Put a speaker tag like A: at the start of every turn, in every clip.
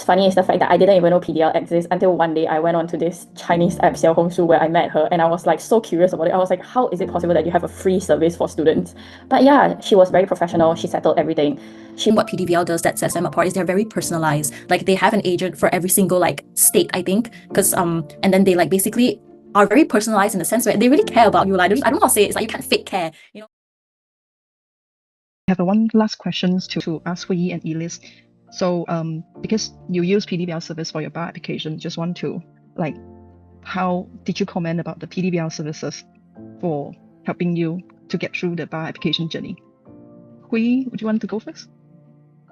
A: funny is the fact that I didn't even know PDL exists until one day I went on to this Chinese app, Xiao Hongsu, where I met her and I was like so curious about it. I was like, how is it possible that you have a free service for students? But yeah, she was very professional. She settled everything.
B: What PDVL does that sets them apart is they're very personalized. Like they have an agent for every single like state, I think, because and then they like basically are very personalized in the sense where they really care about you. Like I don't know how to say it. It's like you can't fake care, you know.
C: I have one last question to ask Hui Yi and Elise. So because you use PDVL service for your bar application, just want to like, how did you comment about the PDVL services for helping you to get through the bar application journey? Hui Yi, would you want to go first?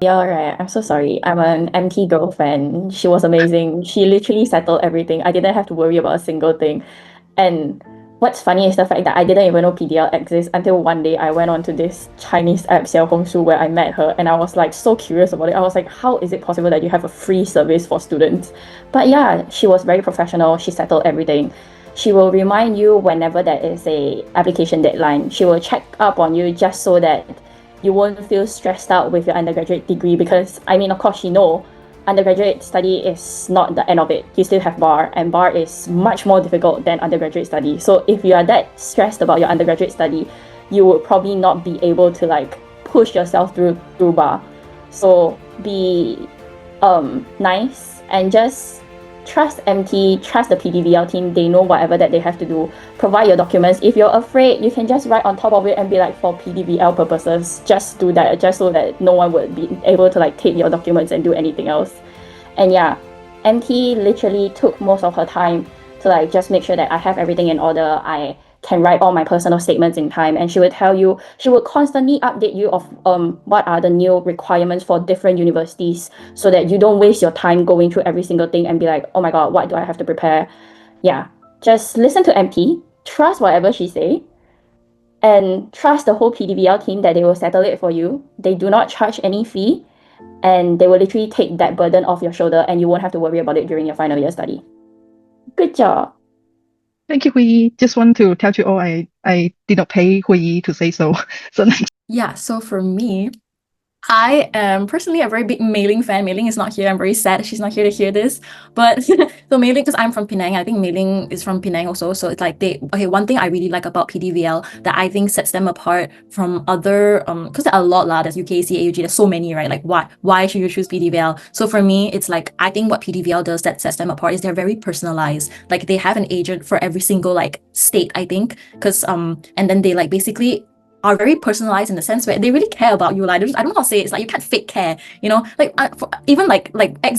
A: Yeah, right. I'm so sorry. I'm an MT girlfriend. She was amazing. She literally settled everything. I didn't have to worry about a single thing. And what's funny is the fact that I didn't even know PDL exists until one day I went on to this Chinese app, Xiao Hongsu, where I met her and I was like so curious about it. I was like, how is it possible that you have a free service for students? But yeah, she was very professional. She settled everything. She will remind you whenever there is a application deadline. She will check up on you just so that you won't feel stressed out with your undergraduate degree, because I mean, of course, undergraduate study is not the end of it. You still have bar, and bar is much more difficult than undergraduate study. So if you are that stressed about your undergraduate study, you would probably not be able to like push yourself through bar. So be nice and just trust MT, trust the PDVL team. They know whatever that they have to do. Provide your documents. If you're afraid, you can just write on top of it and be like, for PDVL purposes, just do that, just so that no one would be able to like take your documents and do anything else. And yeah, MT literally took most of her time to like just make sure that I have everything in order. I can write all my personal statements in time, and she would constantly update you of what are the new requirements for different universities, so that you don't waste your time going through every single thing and be like, oh my god, what do I have to prepare? Yeah, just listen to MP, trust whatever she say, and trust the whole PDVL team that they will settle it for you. They do not charge any fee, and they will literally take that burden off your shoulder, and you won't have to worry about it during your final year study. Good job.
C: Thank you, Hui Yi. Just want to tell you all, I did not pay Hui Yi to say so.
B: Yeah, so for me, I am personally a very big Mei Ling fan. Mei Ling is not here. I'm very sad she's not here to hear this. But so Mei Ling, because I'm from Penang, I think Mei Ling is from Penang also. So it's like one thing I really like about PDVL that I think sets them apart from other, because there are a lot lah. There's UKC, AUG, there's so many, right? Like why should you choose PDVL? So for me, it's like, I think what PDVL does that sets them apart is they're very personalized. Like they have an agent for every single like state, I think, because and then they like basically are very personalized in the sense where they really care about you. Like I don't know how to say it. It's like you can't fake care, you know. Like even like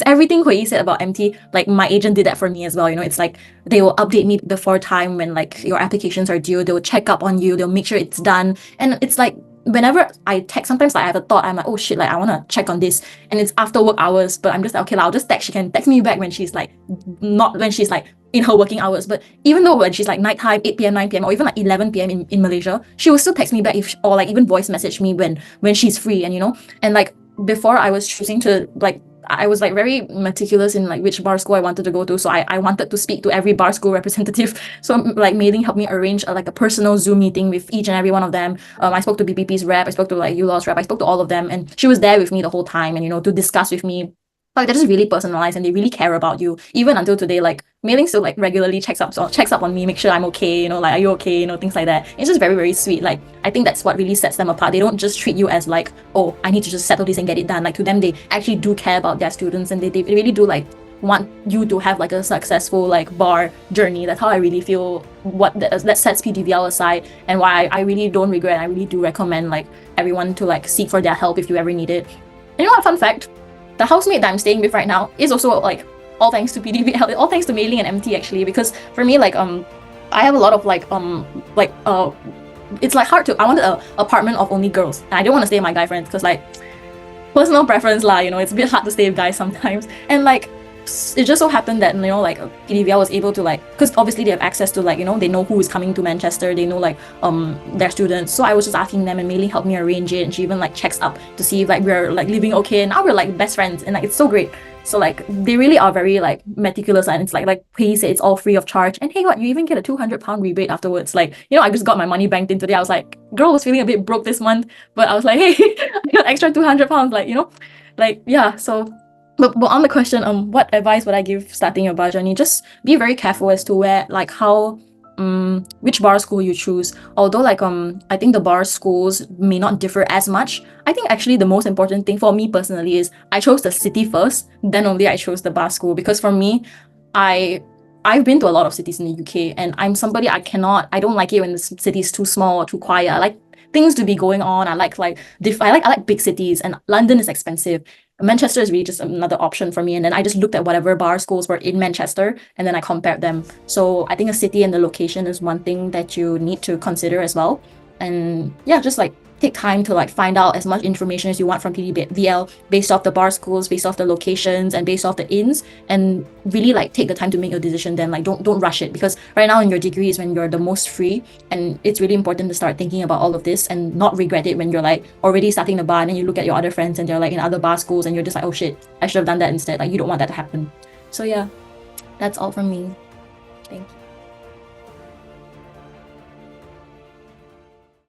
B: everything Hui Yi said about MT, like my agent did that for me as well. You know, it's like they will update me before time when like your applications are due. They will check up on you. They'll make sure it's done. And it's like whenever I text, sometimes like I have a thought, I'm like, oh shit, like I want to check on this, and it's after work hours, but I'm just like, okay, I'll just text. She can text me back when she's like, not when she's like in her working hours. But even though when she's like nighttime, 8 p.m, 9 p.m, or even like 11 p.m in Malaysia, she will still text me back or like even voice message me when she's free. And you know, and like before I was choosing to like, I was like very meticulous in like which bar school I wanted to go to. So I wanted to speak to every bar school representative. So like Mei Ling helped me arrange like a personal Zoom meeting with each and every one of them. I spoke to BPP's rep, I spoke to like ULaw's rep, I spoke to all of them, and she was there with me the whole time, and you know, to discuss with me. Like they're just really personalized and they really care about you. Even until today, like Mei Ling still like regularly checks up on me, make sure I'm okay, you know, like are you okay, you know, things like that. It's just very, very sweet. Like I think that's what really sets them apart. They don't just treat you as like, oh, I need to just settle this and get it done. Like to them, they actually do care about their students, and they really do like want you to have like a successful like bar journey. That's how I really feel that sets PDVL aside, and why I really don't regret. I really do recommend like everyone to like seek for their help if you ever need it. And you know what, fun fact, the housemate that I'm staying with right now is also like all thanks to PDVL, all thanks to Mei Ling and MT actually, because for me like I have a lot of like it's like hard to, I wanted an apartment of only girls, and I don't want to stay with my guy friends because like personal preference lah, you know, it's a bit hard to stay with guys sometimes. And like it just so happened that, you know, like PDVL was able to like, because obviously they have access to like, you know, they know who is coming to Manchester, they know like their students. So I was just asking them, and Mei Ling helped me arrange it, and she even like checks up to see if like we're like living okay, and now we're like best friends, and like it's so great. So like they really are very like meticulous, and it's like he said, it's all free of charge. And hey, what, you even get a £200 rebate afterwards. Like, you know, I just got my money banked in today. I was like, girl was feeling a bit broke this month, but I was like, hey, I got extra £200, like, you know, like yeah. So But on the question, what advice would I give starting your bar journey? Just be very careful as to which bar school you choose. Although I think the bar schools may not differ as much. I think actually the most important thing for me personally is I chose the city first, then only I chose the bar school, because for me, I've been to a lot of cities in the UK, and I'm somebody I don't like it when the city is too small or too quiet. I like things to be going on. I like big cities, and London is expensive. Manchester is really just another option for me. And then I just looked at whatever bar schools were in Manchester, and then I compared them. So I think a city and the location is one thing that you need to consider as well. And yeah, just take time to find out as much information as you want from PDVL based off the bar schools, based off the locations, and based off the inns, and really take the time to make your decision. Then don't rush it, because right now in your degree is when you're the most free, and it's really important to start thinking about all of this and not regret it when you're already starting the bar, and then you look at your other friends and they're in other bar schools, and you're just oh shit, I should have done that instead. You don't want that to happen. So yeah, that's all from me.